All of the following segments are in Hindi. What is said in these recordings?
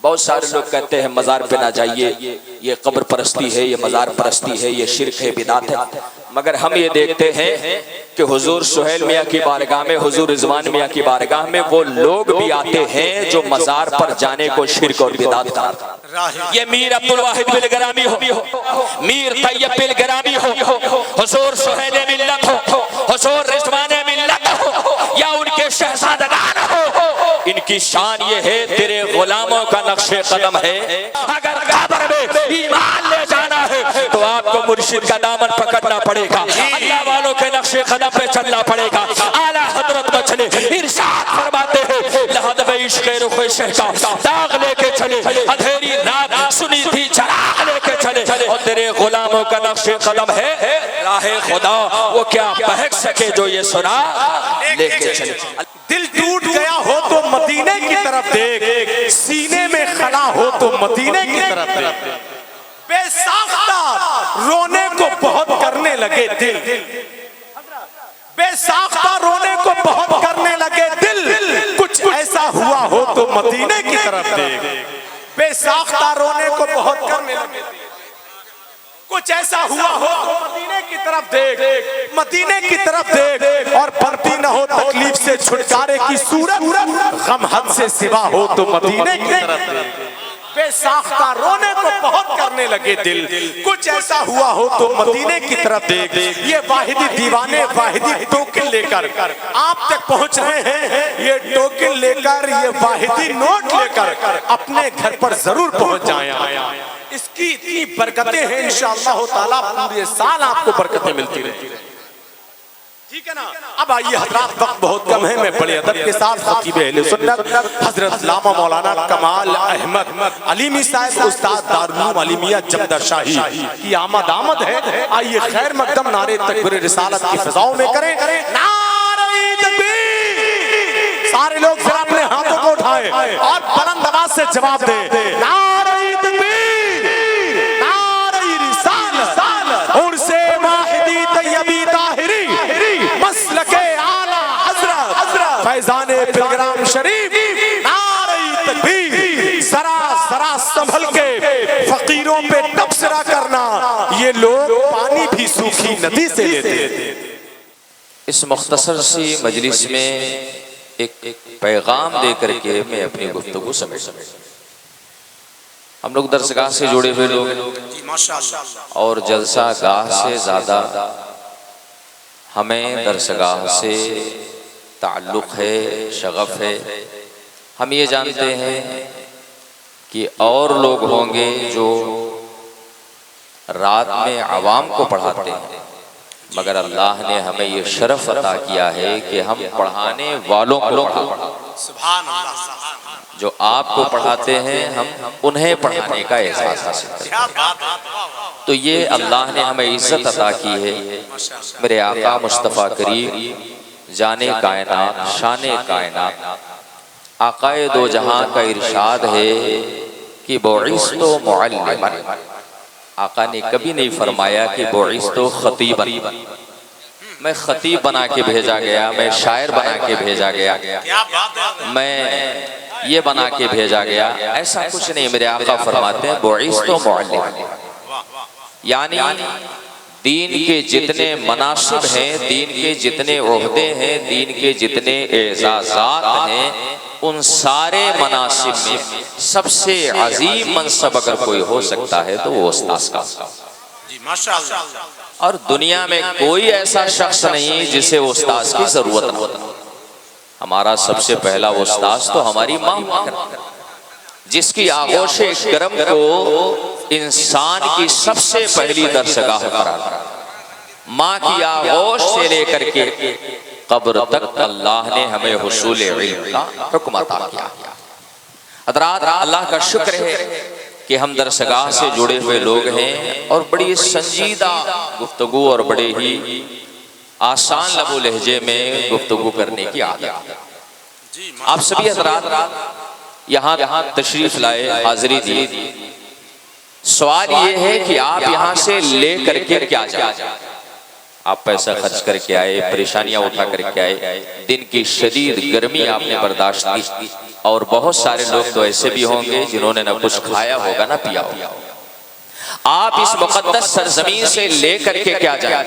बहुत सारे लोग कहते हैं मज़ार पे ना जाइए, ये कब्र परस्ती है, ये मज़ार परस्ती है, ये शिरक है, बिदात है। मगर हम ये देखते हैं कि हुजूर सुहेल मियाँ की बारगाह में, हुजूर रिजवान मियाँ की बारगाह में वो लोग भी आते हैं जो मज़ार पर जाने को शिरक और बिदात करार। ये मीर अब्दुल वाहिद बिल गरामी हो, मीर तैयब बिल गरामी हो, हुजूर सुहेल मिल्लत हो, हुजूर रिजवान मिल्लत हो, या उनके शहजादगान हो, इनकी शान ये है तेरे गुलामों का नक्शे कदम है। अगर कब्र में ईमान ले जाना है तो आपको मुर्शिद का दामन पकड़ना पड़ेगा, अल्लाह वालों के नक्शे कदम पे चलना पड़ेगा। आला हजरत बचने इरशाद फरमाते हैं लहद में इश्क़ रुख़ शहका दाग लेके चले, अंधेरी रात सुनी थी चराग लेके चले, और तेरे गुलामों का नक्शे कदम है राहे खुदा, वो क्या बहक सके जो ये सुना लेके चले। दिल टूट गया हो तो मदीने की तरफ देख, सीने में खला हो तो मदीने की तरफ देख। बेसाख्ता रोने को बहुत करने लगे दिल, बेसाख्ता रोने को बहुत करने लगे दिल, कुछ ऐसा हुआ हो तो मदीने की तरफ देख। बेसाख्ता रोने को बहुत करने लगे, कुछ ऐसा हुआ हो तो मदीने की तरफ देख, मदीने की तरफ देख। और बनती न हो तकलीफ से छुटकारे की सूरत, गम हद से सिवा हो तो मदीने की तरफ देख। बेसाख्ता रोने को बहुत करने लगे दिल, कुछ ऐसा हुआ हो तो मदीने की तरफ देख। ये वाहिदी दीवाने वाहिदी टोकन लेकर आप तक पहुंच रहे हैं, ये टोकन लेकर, ये वाहिदी नोट लेकर अपने घर पर जरूर पहुंच जाएं। इसकी इतनी बरकतें हैं इंशाअल्लाह ताला, पूरे साल आपको बरकतें मिलती रहेंगी, ठीक है ना। अब आइए हजरात, वक्त बहुत कम है, मैं बड़े अदब के साथ खतीब अहले सुन्नत हजरत लामा मौलाना कमाल अहमद अलीमी साहब उस्ताद दारुल अलीमिया जमदा शाही की आमद है। आइए खैर मकदम नारे तकबीर रिसालत की फिजाओं में करें नारे तकबीर। सारे लोग जरा अपने हाथों को उठाएं और बुलंद आवाज से जवाब दें, नारे तकबीर, नारे रिसालत, उर्से वाहिदी तैयबी ताहिरी, मसलके आला हजरत फैजाने पिलग्राम शरीफ, नारे तकबीर। जरा जरा संभल के फकीरों पे तबसरा करना, ये लोग पानी भी सूखी नदी से लेते। इस मुख्तसर सी मजलिस में एक पैगाम दे करके मैं अपनी गुफ्तगू समेट, हम लोग दरसगाह से जुड़े हुए लोग और जलसा गाह से ज़्यादा हमें दरसगाह से ताल्लुक़ है, शगफ़ है। हम ये जानते हैं कि और लोग होंगे जो रात में आवाम को पढ़ाते हैं, मगर अल्लाह ने हमें ये शरफ अता किया है कि हम पढ़ाने वालों को पढ़ाते। सुभान अल्लाह। जो आपको पढ़ाते हैं हम उन्हें पढ़ाने का एहसास हासिल करते हैं। तो ये अल्लाह ने हमें इज्जत अता की है। मेरे आका मुस्तफ़ा करीम जाने कायनात शाने कायनात आकाए दो जहां का इरशाद है कि बुइस्तु मुअल्लिमन। आका ने कभी नहीं फरमाया कि बुइस्तु खतीबन, मैं खतीब बना के भेजा गया, मैं शायर बना के भेजा गया, मैं ये बना के भेजा गया, ऐसा कुछ नहीं। मेरे आका फरमाते हैं बुइस्तु मुअल्लिमन, यानी दीन के जितने मनासिब हैं, दीन के जितने ओहदे हैं, दीन के जितने एजाज़ात हैं, उन सारे मनासिब में सबसे अजीम मनसब अगर कोई हो सकता है तो वो उस्ताद का। जी माशाअल्लाह। और दुनिया में कोई ऐसा शख्स नहीं जिसे उस्ताद की जरूरत न हो। हमारा सबसे पहला उस्ताद तो हमारी माँ, जिसकी आगोशे करम को इंसान की सबसे पहली दरसगाह करार, माँ की आगोश से लेकर के कब्र तक अल्लाह ने हमें हुसूल इल्म का हुक्म अता किया। हज़रात, अल्लाह का शुक्र है कि हम दरसगाह से जुड़े हुए लोग हैं और बड़ी संजीदा गुफ्तगू और बड़े ही आसान लबो लहजे में गुफ्तगू करने की आदत है। आप सभी हज़रात यहाँ तशरीफ लाए, हाजिरी दी। सवाल ये है कि आप यहाँ से ले करके क्या जाए? आप पैसा खर्च करके आए, परेशानियां उठा करके आए, दिन की शदीद गर्मी आपने बर्दाश्त की और बहुत सारे लोग तो ऐसे भी होंगे जिन्होंने न कुछ खाया होगा ना पिया होगा। आप इस मुकद्दस सरजमीन से लेकर के क्या जाए,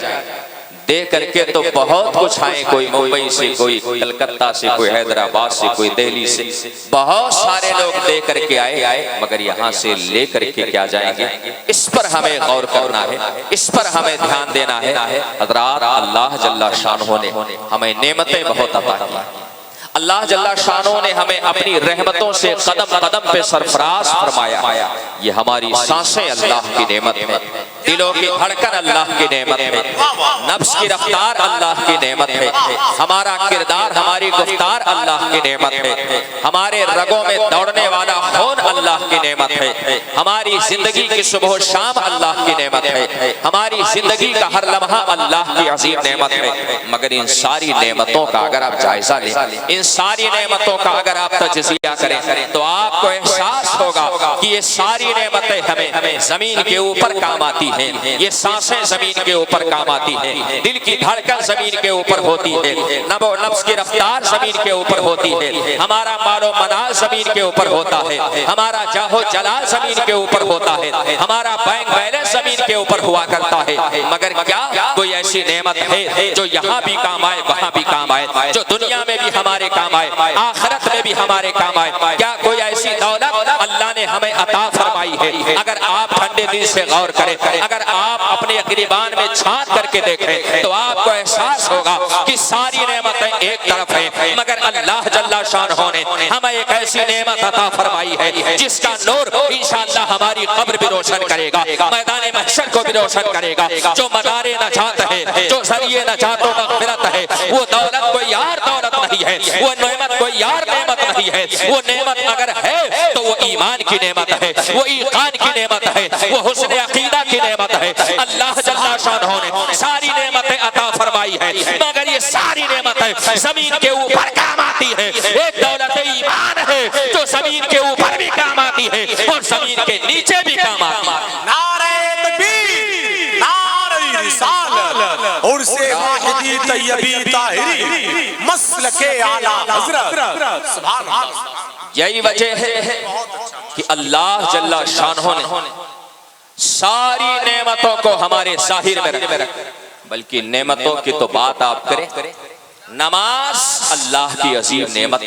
दे करके तो बहुत कुछ आए, कोई मुंबई से, कोई कलकत्ता से, कोई हैदराबाद से, कोई दिल्ली से, बहुत सारे लोग दे करके आए, मगर यहाँ से ले करके क्या जाएंगे, इस पर हमें गौर करना है, इस पर हमें ध्यान देना है। हज़रात, अल्लाह जल्ला शानहू ने हमें नेमतें बहुत अता की। अल्लाह जल्ला शानहू ने हमें अपनी रहमतों से कदम कदम पे सरफराज फरमाया। ये हमारी सांसें अल्लाह की नेमत है, दिलों की धड़कन अल्लाह की नेमत है, नफ्स की रफ्तार अल्लाह की नेमत है, हमारा किरदार, हमारी गुफ्तार अल्लाह की नेमत है, हमारे रगों में दौड़ने वाला खून अल्लाह की नेमत है, हमारी जिंदगी की सुबह शाम अल्लाह की नेमत है, हमारी जिंदगी का हर लम्हा अल्लाह की अजीम नेमत है। मगर इन सारी नेमतों का अगर आप जायजा लें, इन सारी नेमतों का अगर आप तजज़िया करें तो आपको एहसास होगा कि ये सारी नेमतें हमें जमीन के ऊपर काम आती हैं, ये सांसें जमीन के ऊपर काम आती हैं, दिल की धड़कन जमीन के ऊपर होती है, नबो नफ्स की रफ्तार जमीन के ऊपर होती है, हमारा मालो मनाल जमीन के ऊपर होता है, हमारा जाहो जलाल जमीन के ऊपर होता है, हमारा बैंक बैलेंस जमीन के ऊपर हुआ करता है। मगर क्या कोई ऐसी नेमत है जो यहाँ भी काम आए, वहाँ भी काम आए, जो दुनिया में भी हमारे काम आए, आखिरत में भी हमारे काम आए? क्या कोई ऐसी दौलत अल्लाह ने हमें अता फरमाई है? अगर आप ठंडे दिल से गौर करें, अगर आप अपने गिरबान में झांक करके देखें तो आपको एहसास होगा कि सारी नेमतें एक तरफ हैं, मगर अल्लाह जल्ला शानहू ने हमें एक ऐसी नेमत अता फरमाई है जिसका नूर इंशाअल्लाह हमारी कब्र भी रोशन करेगा, मैदान महशर को भी रोशन करेगा। जो मदारे नजात है, जो जरिए नजात व मग़फ़िरत है, वो दौलत कोई यार दौलत नहीं है, वो नेमत कोई यार नेमत नहीं है। वो नेमत अगर है तो वो ईमान की नेमत है, वो ईकान की नेमत है, वो हुस्न अकीदा की नेमत है। अल्लाह जल्ला शानहू ने सारी नेमतें अता फरमाई है, मगर ये सारी नेमतें जमीन के ऊपर काम आती है। एक दौलत ईमान है जो जमीन के ऊपर भी काम आती है और जमीन के नीचे भी काम आती है। नारे तकबीर, नारे रिसालत, उर्से वाहिदी तैयबी ताहिरी, मसलके आला हज़रत, सुभान अल्लाह। यही वजह है कि अल्लाह जल्ला शानहू ने सारी नेमतों को हमारे ज़ाहिर में रखा, बल्कि नेमतों की तो बात आप करें, नमाज अल्लाह की अजीम नेमत,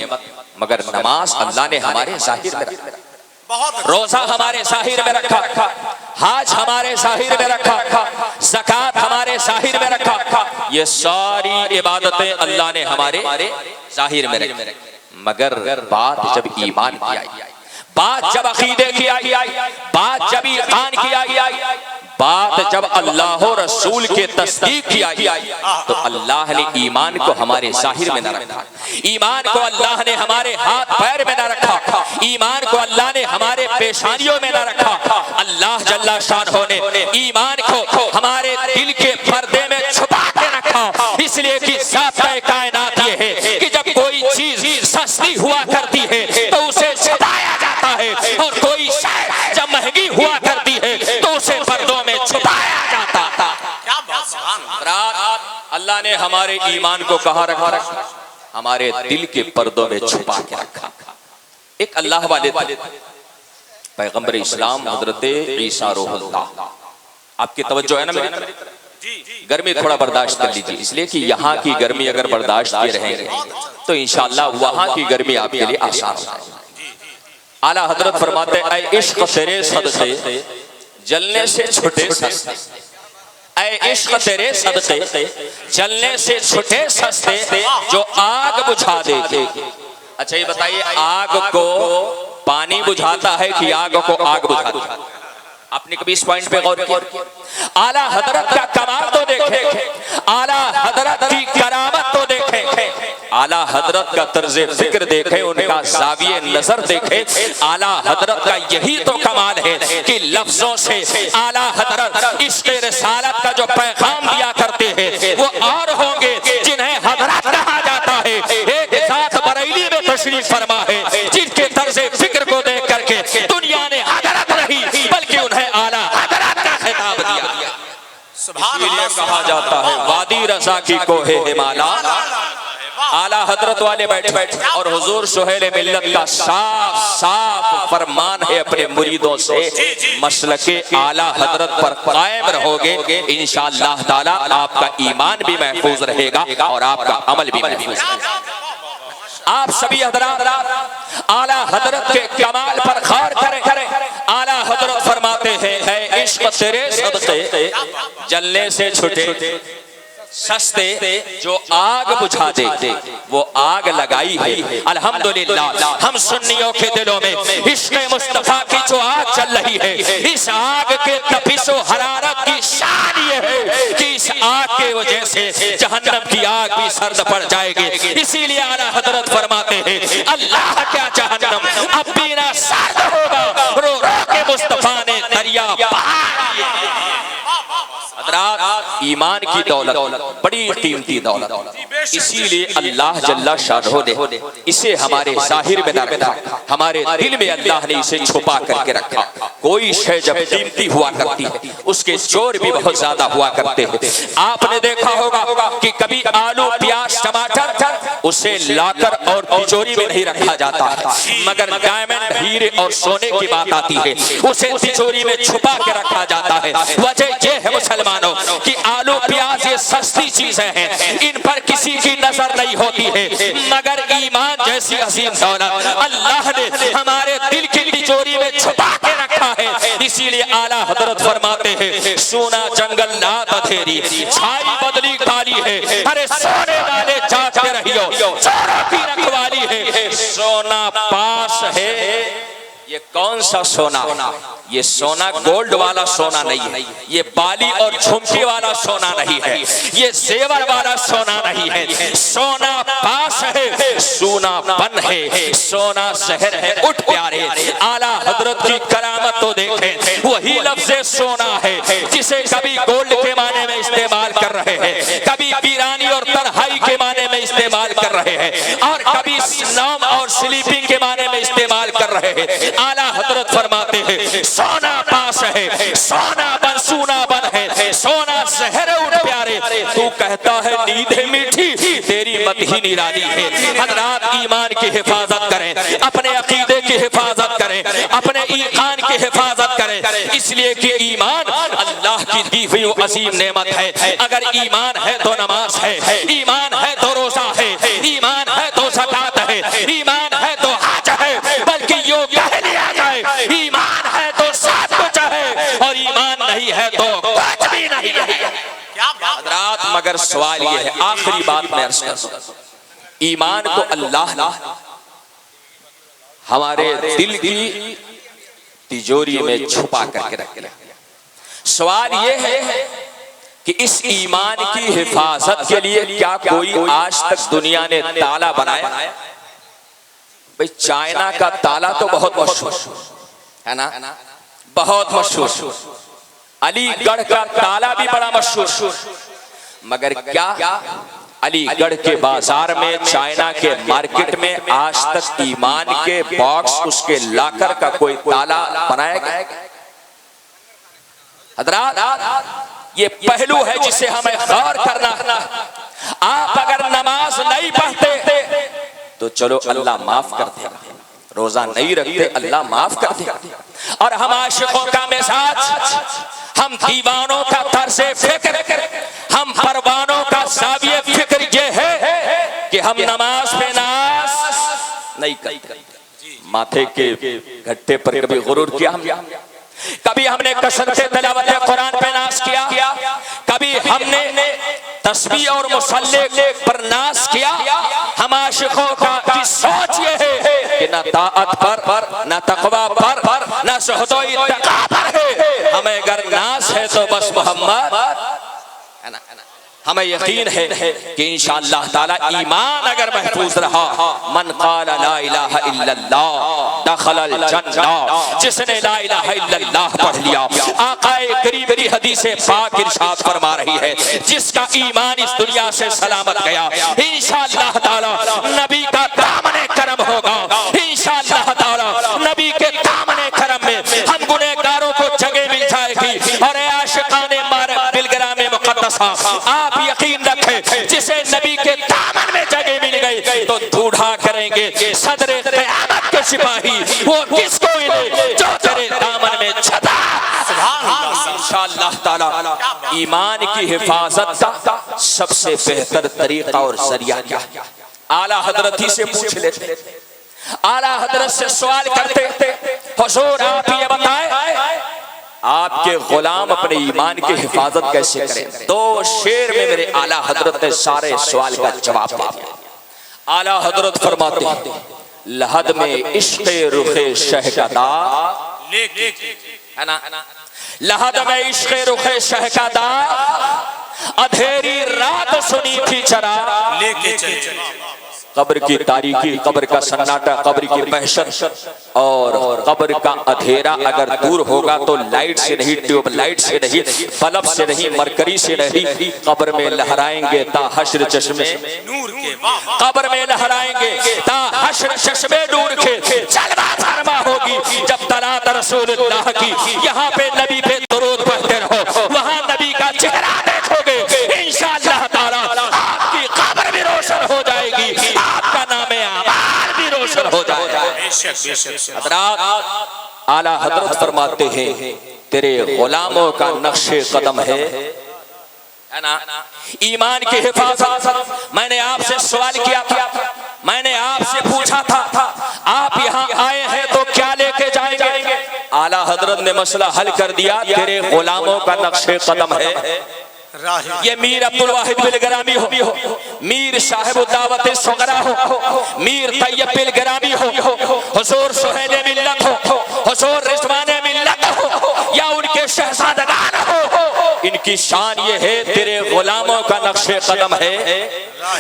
मगर नमाज अल्लाह ने हमारे ज़ाहिर में रखा, रोजा हमारे ज़ाहिर में रखा, हज हमारे ज़ाहिर में रखा, ज़कात हमारे ज़ाहिर में रखा। ये सारी इबादतें अल्लाह ने हमारे ज़ाहिर में रखी, मगर बात जब ईमान की आई, बात जब अकीदे की आई, बात जब ईमान की आई, बात जब अल्लाह और रसूल के तस्दीक की आई, तो अल्लाह ने ईमान को हमारे ज़ाहिर में न रखा, ईमान को अल्लाह ने हमारे हाथ पैर में न रखा, ईमान को अल्लाह ने हमारे पेशानियों में न रखा। अल्लाह जल्ला शानहू ने ईमान को हमारे दिल के पर्दे में छुपा के रखा, इसलिए कि ज़ात-ए कायनात ये है कि जब कोई चीज सस्ती हुआ करती है तो उसे छुपाया जाता है, और कोई शय जब महंगी हुआ करती है तो उसे पर्दों में छुपाया जाता था। क्या बात, सुभान अल्लाह। अल्लाह ने हमारे ईमान को कहाँ रखा? हमारे दिल के पर्दों में छुपा के रखा। एक अल्लाह वाले पैगंबर इस्लाम हज़रत ईसा रूहुल्लाह, आपकी तवज्जो है ना मेरी? गर्मी थोड़ा बर्दाश्त कर लीजिए, इसलिए कि यहाँ की गर्मी अगर बर्दाश्त किए रहेंगे तो इंशाअल्लाह वहाँ की गर्मी आपके लिए आसान हो जाएगी। आला हजरत फरमाते हैं, ऐ इश्क तेरे सदक़े जलने से छुटे सस्ते, ऐ इश्क तेरे सदक़े जलने से छुटे सस्ते, जो आग बुझा देगे। अच्छा ये बताइए, आग को पानी बुझाता है कि आग को आग बुझाता है? आपने कभी इस पॉइंट पे गौर किया? आला हजरत का कमाल तो देखे, आला हजरत की करामत तो देखे, आला हजरत का तर्ज़े फिक्र देखे, उनका ज़ाविये नजर देखे। आला हजरत का यही तो कमाल है कि लफ्जों से आला हजरत इश्क़े रिसालत का जो पैगाम दिया करते हैं वो और होंगे जिन्हें हजरत कहा जाता है। एक साथ बरेली में तशरीफ फरमा है जिनके तर्ज़े फिक्र को देख करके दुनिया ने हजरत नहीं बल्कि उन्हें आला हजरत का खिताब दिया। सुभान अल्लाह। कहा जाता है वादी रज़ा की कोहे हिमाला, आला हजरत वाले बैठे और हुजूर सुहेल मिल्लत का साफ साफ फरमान है अपने मुरीदों से, मसलके आला हजरत पर कायम रहोगे इंशाअल्लाह ताला आपका ईमान भी महफूज रहेगा और आपका अमल भी महफूज रहेगा। आप सभी हजरात आला हजरत के कमाल पर गौर करें। आला हजरत फरमाते हैं, है इश्क तेरे सदक़े जलने से छुटे सस्ते, जो आग बुझा दे वो आग लगाई है। अल्हम्दुलिल्लाह हम सुन्नियों के दिलों में इश्क़ मुस्तफा की जो आग चल रही है, इस आग के तपिशो हरारत की शान ये है कि इस आग के वजह से जहन्नम की आग भी सर्द पड़ जाएगी। इसीलिए आला हजरत फरमाते हैं, अल्लाह क्या जहन्नम अब भी ना सर्द होगा, रो रो के मुस्तफा ने दरिया ईमान की दौलत बड़ी कीमती दौलत, इसीलिए अल्लाह जल्ला शानहू ने इसे हमारे जाहिर में न रखा, हमारे दिल में अल्लाह ने इसे छुपा करके रखा। कोई शय जब कीमती हुआ करती है उसके चोर भी बहुत ज्यादा हुआ करते हैं। आपने देखा होगा कि कभी आलू प्याज टमाटर उसे लाकर और तिजोरी में नहीं रखा जाता है, मगर डायमंड हीरे और सोने की बात आती है उसे तिजोरी में छुपा के रखा जाता है। वजह यह है मुसलमानों कि आलू प्याज ये सस्ती चीजें हैं, इन पर किसी की नजर नहीं होती है, मगर ईमान जैसी अजीम दौलत अल्लाह ने हमारे दिल की तिजोरी में छुपा के रखा है। इसीलिए आला हजरत फरमाते हैं, सोना जंगल ना बथेरी छाई बदली काली है, अरे सोने वाले जागते रहियो चोरों की रखवाली है। सोना पास है, ये कौन सा सोना? ये सोना गोल्ड वाला सोना नहीं है, ये बाली और झुमके वाला सोना नहीं है, ये जेवर वाला सोना नहीं है। सोना पास है, सोना बन है, सोना शहर है। उठ प्यारे, आला हजरत की करामत तो देखें, वही लफ्ज़ सोना है जिसे कभी गोल्ड के माने में इस्तेमाल कर रहे हैं, कभी वीरानी और तन्हाई के माने में इस्तेमाल कर रहे हैं, और कभी नौम और स्लीपिंग के माने में इस्तेमाल कर रहे हैं। आला हजरत फरमाते हैं, सोना पास है, सोना बन सोना बन है, सोना शहर। उठ प्यारे, तू कहता है नींद है मीठी, तेरी मत ही निराली है। हजरात ईमान की हिफाजत करें, अपने अकीदे की हिफाजत करें, अपने ईमान की हिफाजत करें, इसलिए कि ईमान अल्लाह की दी हुई अजीम नेमत है। अगर ईमान है तो नमाज है, ईमान है तो रोजा है, ईमान है तो ज़कात है, ईमान है तो हज है, बल्कि यूं कह लिया जाए ईमान है तो सब कुछ है, और ईमान नहीं है तो कुछ भी नहीं है। हज़रात मगर सवाल ये है, आखिरी बात मैं अर्ज़ कर दूं, ईमान को अल्लाह ने हमारे दिल की तिजोरी में छुपा करके रखे। सवाल ये है कि इस ईमान की हिफाजत के लिए क्या कोई आज तक दुनिया ने ताला बनाया? भाई चाइना का ताला तो बहुत मशहूर है ना, बहुत मशहूर। अलीगढ़ का ताला भी बड़ा मशहूर, मगर क्या अलीगढ़ के बाजार में, चाइना के मार्केट में आज तक ईमान के बॉक्स, उसके लाकर का कोई ताला बनाया गया? हज़रात ये पहलू है जिसे हमें गौर करना। आप अगर नमाज नहीं पढ़ते तो चलो अल्लाह माफ कर दे, रोजा नहीं रखते अल्लाह माफ कर दे, और हम आशिकों का मिजाज, हम दीवानों का तर्ज़े फिक्र, हम परवानों का ज़ाविये फिक्र ये है कि हम नमाज पे नाज नहीं करते। माथे के घट्टे पर कभी गुरूर किया हमने, कभी हमने कसरत तिलावत कुरान पे नाज किया, कभी हमने तस्बीह और मुसल्ले पर नाज किया। हम आशिकों की सोच ये है कि न ताअत पर, न तक़वा पर, न शुहदो इत्तक़ा पर है, हमें अगर नाज है तो बस मोहम्मद है ना। हमें यकीन है कि इंशाअल्लाह ताला ईमान अगर महफूज रहा, मन क़ाला ला इलाहा इल्लल्लाह दख़लल जन्नह, जिसने ला इलाहा इल्लल्लाह पढ़ लिया, आक़ाए करीम की हदीस पाक इरशाद फरमा रही है, जिसका ईमान इस दुनिया से सलामत गया, इंशाअल्लाह ताला नबी का दामने करम होगा। इंशाअल्लाह ताला नबी के दामने करम में हम गुनहगारों को जगह मिल जाएगी। और आशिकाने मारे बिलग्राम मुक़द्दसा, आप यकीन रखें जिसे नबी के दामन में जगह मिल गई तो ढूंढा करेंगे सदरे क़यामत के सिपाही, वो किसको मिले जो तेरे दामन में छता। इंशाअल्लाह ताला ईमान की हिफाजत का सबसे बेहतर तरीका और जरिया क्या है? आला हजरत ही से पूछ लेते, आला हजरत से सवाल करते, हुजूर आप ये बताएं आपके गुलाम अपने ईमान की हिफाजत कैसे करें? 2 शेर में मेरे आला हजरत ने सारे सवाल का जवाब दिया। आला हजरत फरमाते हैं, लहद में इश्क़े रुखे शह का दाग, है ना, लहद में इश्क़े रुखे शह का दाग, अधेरी रात सुनी थी चरा लेके चले। कब्र की तारीकी, कब्र का सन्नाटा, कब्र की वहशत और कब्र का अंधेरा अगर दूर होगा तो लाइट से नहीं, ट्यूबलाइट से नहीं, बल्ब से नहीं, मरकरी से नहीं, कब्र में लहराएंगे ता हश्र चश्मे नूर के, कब्र में लहराएंगे ता हश्र चश्मे नूर के। जलवा फरमा होगी जब तलात रसूलुल्लाह की, यहाँ पे नबी पे दुरूद पढ़ते रहो, वहाँ नबी का चेहरा देखोगे, इंशाअल्लाह ताला आपकी कब्र भी रोशन हो जाएगी, आपका नाम आमाल भी रोशन हो जाएगा। हज़रात आला हज़रत फरमाते हैं, तेरे गुलामों का नक्शे कदम है ना, ईमान की हिफाजत। मैंने आपसे सवाल किया था, मैंने आपसे पूछा था आप यहाँ आए हैं तो क्या लेके जाएंगे? आला हज़रत ने मसला हल कर दिया, तेरे गुलामों का नक्शे कदम है। ये मीर अब्दुल वाहिद बिल गरामी हो, मीर साहिब दावत सुगरा हो, मीर तैयब बिल गरामी हो, हुजूर सुहेल मिल्लत हो, हुजूर रिजवान मिल्लत हो, या उनके शहजादगान हो, इनकी शान ये है तेरे गुलामों का नक्शे कदम है।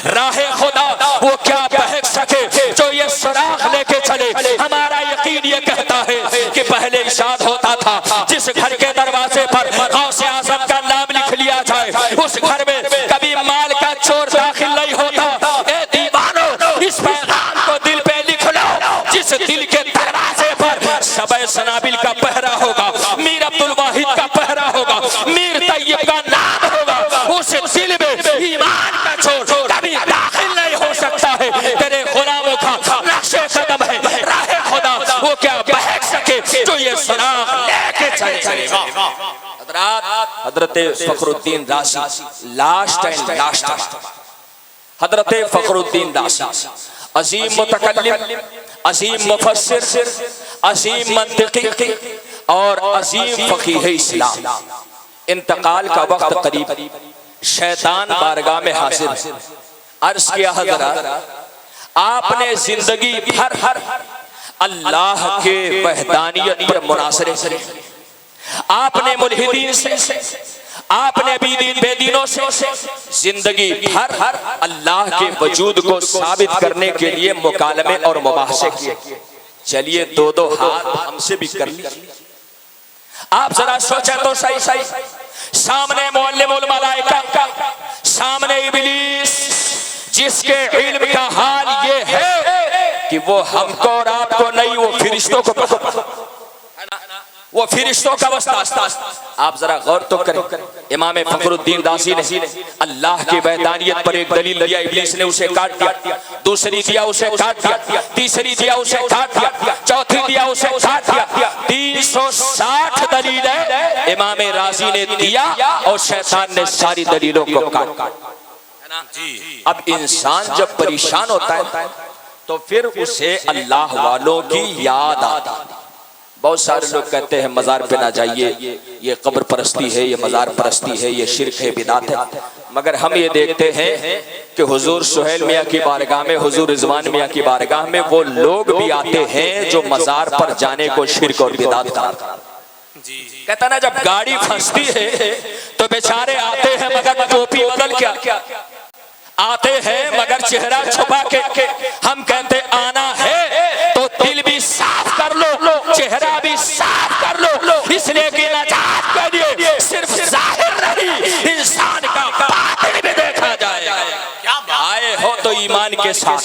राहे खुदा वो क्या बहक सके जो ये सुराख लेके चले। हमारा यकीन ये कहता है कि पहले इरशाद होता था, जिस घर के दरवाजे पर गौसे आज़म का नाम लिख लिया जाए, उस घर में कभी माल का चोर दाखिल नहीं होता। ए दीवानो, इस पैगाम को दिल पे लिख लो, जिस दिल के दरवाजे पर सबे सनाबिल का पहरा होगा, मीर अब्दुल वाहिद का पहरा होगा, मीर तैयब का नाम होगा, उस दिल में ईमान का चोर कभी दाखिल नहीं हो सकता है। तेरे गुलामों का नक्शे कदम है, राहे खुदा वो क्या बहक सके जो ये सुराख लेके चलेगा। हजरत फखरुद्दीन राज़ी लास्ट एंड लास्ट, हजरत फखरुद्दीन राज़ी अजीम मुतकल्लिम, अजीम मुफस्सिर, अजीम मंतिकी और अजीम फकीह इस्लाम। इंतकाल का वक्त करीब, शैतान बारगाह में हाजिर, अर्ज किया हज़रत आपने जिंदगी भर अल्लाह के वहदानियत पर मुनासरे करे, आपने मुल्हिदीन से, आपने बेदीनों से जिंदगी भर अल्लाह के वजूद को साबित करने के लिए मुकालमे और मुबाहसे किए। चलिए 2-2 हाथ हमसे भी कर लीजिए। आप जरा सोचें तो सही, सामने मुअल्लिमुल मलाइका, सामने इब्लीस, जिसके इल्म का हाल ये है कि वो हमको और आपको नहीं, वो फरिश्तों को, वो फरिश्तों का वास्ता। आप जरा गौर तो करें, इमाम फखरुद्दीन राज़ी ने अल्लाह की वहदानियत पर एक दलील दिया, इब्लीस ने उसे काट दिया, दूसरी दिया उसे काट दिया, तीसरी दिया उसे काट दिया, चौथी दिया उसे काट दिया। 360 दलीलें इमाम राज़ी ने दिया और शैतान ने सारी दलीलों को काट। अब इंसान जब परेशान होता है तो फिर उसे अल्लाह वालों की याद आती। बहुत सारे लोग कहते हैं मज़ार पे ना जाइए, ये कब्र परस्ती है, ये मज़ार परस्ती है, ये शिरक है, बिदात है। मगर हम ये देखते हैं कि हुजूर सुहेल मियाँ की बारगाह में, हुजूर रिजवान मियाँ की बारगाह में वो लोग भी आते हैं जो मज़ार पर जाने को शिरक और बिदात कराते। कहता ना जब गाड़ी फंसती है तो बेचारे आते हैं मगर टोपी बदल क्या आते हैं, मगर चेहरा छुपा के। हम कहते आना है तो दिल भी साफ कर लो, चेहरा भी साफ कर लो, इसलिए कि नजात के लिए सिर्फ जाहिर नहीं, इंसान का बातिन भी देखा जाएगा। आए हो तो ईमान के साथ,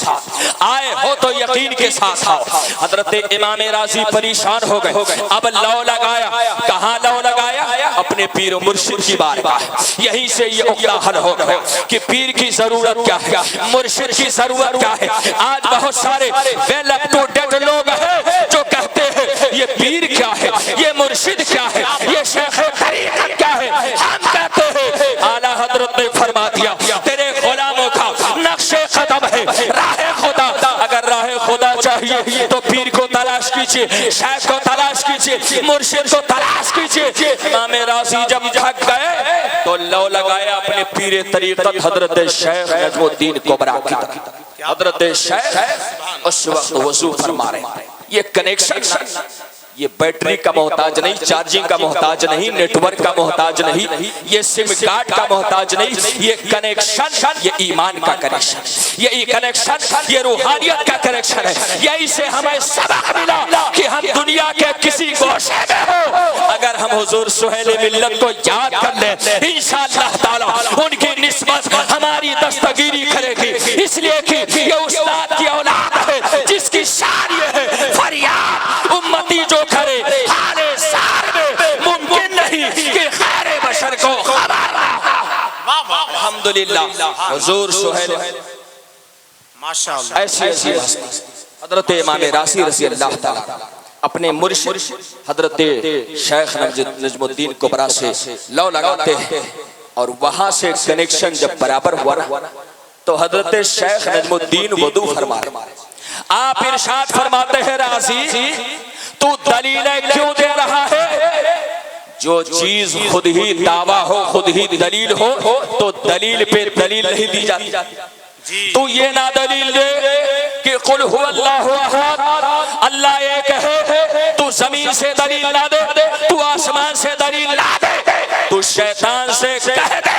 आए हो तो यकीन के साथ आओ। हजरत इमाम राज़ी परेशान हो गए, अब लौ लगाया। कहाँ लौ लगाया? अपने अपने पीर मुर्शिद की बारगाह। यहीं से ये उक्ता हल हो गया कि पीर की जरूरत क्या है, मुर्शिद की जरूरत क्या है। आज बहुत सारे वेल अप टू डेट लोग हैं जो कहते हैं ये पीर क्या है, ये मुर्शिद क्या है, ये शेख तरीक़त क्या है। हम कहते हैं आला हजरत ने फरमा दिया तेरे गुलामों का नक्शे कदम है राह खुदा। अगर राह खुदा चाहिए तो पीर को तलाश कीजिए, शेख को तलाश कीजिए, मुर्शिद को तलाश कीजिए। इमाम राज़ी जब थक गए तो लो लगाया अपने पीर तरीक़त हजरत शेख नजमुद्दीन कुबरा की तरफ। हजरत शेख उस वक्त वज़ू फरमा रहे। ये कनेक्शन, ये बैटरी का मोहताज नहीं, चार्जिंग का मोहताज नहीं, नेटवर्क का मोहताज नहीं, ये सिम कार्ड का मोहताज नहीं, ये कनेक्शन, ये ईमान का कनेक्शन, ये कनेक्शन, ये रूहानियत का कनेक्शन है। यही से हमें सबक मिला कि हम दुनिया के किसी गोशे में हो, अगर हम हुजूर सुहेल मिल्लत को याद कर ले इंशाअल्लाह ताला उनकी निस्बत हमारी दस्तगीरी करेगी। इसलिए कि ये उस्ताद की औलाद है जिसकी शान ये है फरियाद उम्मती जो करे हाले सार में मुमकिन नहीं कि खैर बशर को खबर। अल्हम्दुलिल्लाह हुजूर सुहेल माशाअल्लाह ऐसी हजरत इमाम राज़ी रज़ी अल्लाह ताला अपने मुर्शिद हजरत शेख नजमुद्दीन कुबरा से लौ लगाते हैं और वहां से कनेक्शन जब बराबर हुआ ना तो हजरत शेख नजमुद्दीन वुदू फरमा रहे। आप इरशाद फरमाते हैं राज़ी तू दलीलें क्यों दे रहा है। जो चीज खुद ही दावा हो, खुद ही दलील हो तो दलील पे दलील नहीं दी जाती। तू ये ना दलील दे कि कुल हुवल्लाहु अहद अल्लाह एक है, तू जमीन से दलील ना दे, तू आसमान से दलील ना दे, तू शैतान से कह दे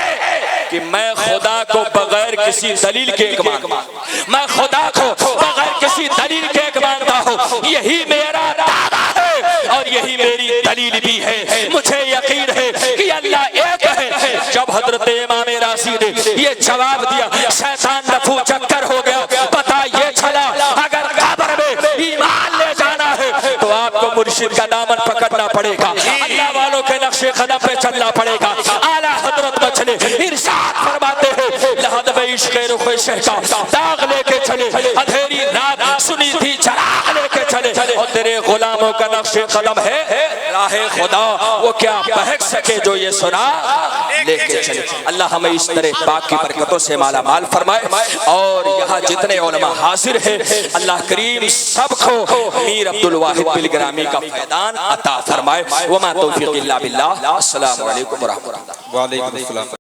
कि मैं खुदा को बगैर किसी दलील के एक मानता, मैं खुदा को बगैर किसी दलील के एक मानता हूँ। यही मेरा दावा है और यही मेरी दलील भी है। मुझे यकीन है कि अल्लाह एक है। जब हजरत इमाम राज़ी ने ये जवाब दिया शैतान नफू चक्कर हो गया। पता ये चला अगर कब्र में ईमान ले जाना है तो आपको मुर्शिद का दामन पकड़ना पड़ेगा, अल्लाह वालों के नक्शे कदम पे चलना पड़ेगा। आला हजरत बचने इरशाद फरमाते हैं लहद में इश्क़ रुख़ शहका दाग लेके चले, अंधेरी रात सुनी थी चराग लेके चले और तेरे गुलामों का नक्शे कदम है राहे खुदा, वो क्या बहक सके जो ये सुना लेके चले। अल्लाह हमें इस तरह पाक की बरकतों से माला माल फरमाए और यहाँ जितने उलमा हाजिर है अल्लाह करीम सबको मीर अब्दुल वाहिद बिलग्रामी का फैदान अता फरमाए। वमा तौफीक इल्ला बिल्लाह। अस्सलामु अलैकुम व रहमतुल्लाह।